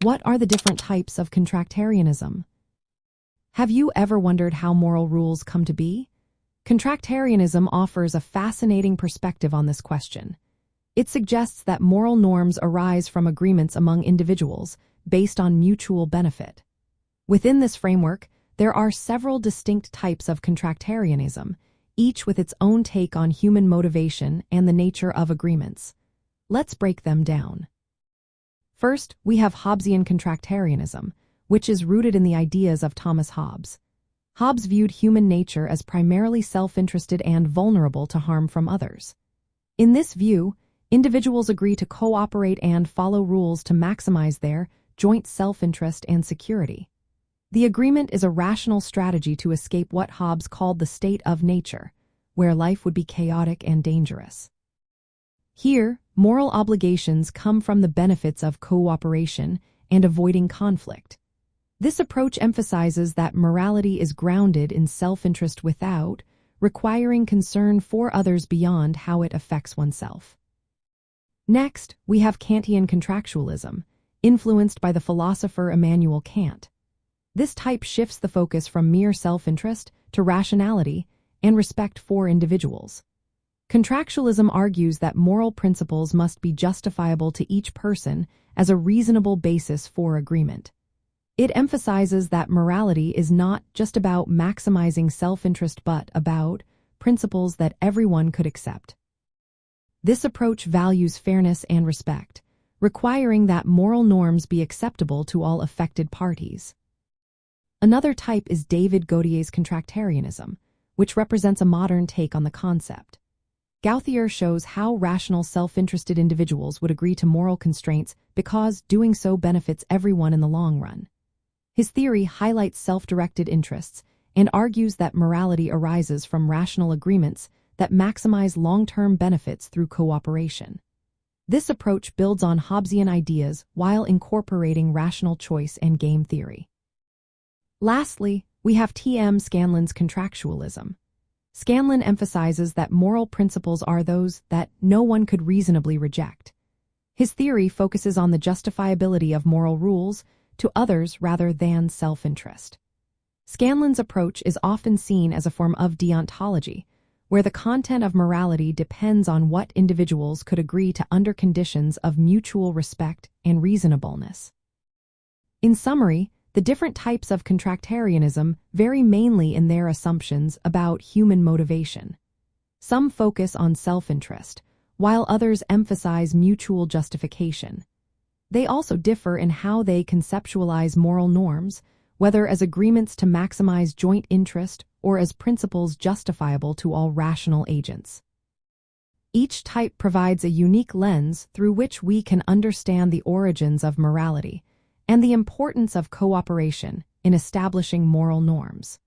What are the different types of contractarianism? Have you ever wondered how moral rules come to be? Contractarianism offers a fascinating perspective on this question. It suggests that moral norms arise from agreements among individuals based on mutual benefit. Within this framework, there are several distinct types of contractarianism, each with its own take on human motivation and the nature of agreements. Let's break them down. First, we have Hobbesian contractarianism, which is rooted in the ideas of Thomas Hobbes. Hobbes viewed human nature as primarily self-interested and vulnerable to harm from others. In this view, individuals agree to cooperate and follow rules to maximize their joint self-interest and security. The agreement is a rational strategy to escape what Hobbes called the state of nature, where life would be chaotic and dangerous. Here, moral obligations come from the benefits of cooperation and avoiding conflict. This approach emphasizes that morality is grounded in self-interest without requiring concern for others beyond how it affects oneself. Next, we have Kantian contractualism, influenced by the philosopher Immanuel Kant. This type shifts the focus from mere self-interest to rationality and respect for individuals. Contractualism argues that moral principles must be justifiable to each person as a reasonable basis for agreement. It emphasizes that morality is not just about maximizing self-interest but about principles that everyone could accept. This approach values fairness and respect, requiring that moral norms be acceptable to all affected parties. Another type is David Gauthier's contractarianism, which represents a modern take on the concept. Gauthier shows how rational self-interested individuals would agree to moral constraints because doing so benefits everyone in the long run. His theory highlights self-directed interests and argues that morality arises from rational agreements that maximize long-term benefits through cooperation. This approach builds on Hobbesian ideas while incorporating rational choice and game theory. Lastly, we have Scanlon's contractualism. Scanlon emphasizes that moral principles are those that no one could reasonably reject. His theory focuses on the justifiability of moral rules to others rather than self-interest. Scanlon's approach is often seen as a form of deontology, where the content of morality depends on what individuals could agree to under conditions of mutual respect and reasonableness. In summary, the different types of contractarianism vary mainly in their assumptions about human motivation. Some focus on self-interest, while others emphasize mutual justification. They also differ in how they conceptualize moral norms, whether as agreements to maximize joint interest or as principles justifiable to all rational agents. Each type provides a unique lens through which we can understand the origins of morality and the importance of cooperation in establishing moral norms.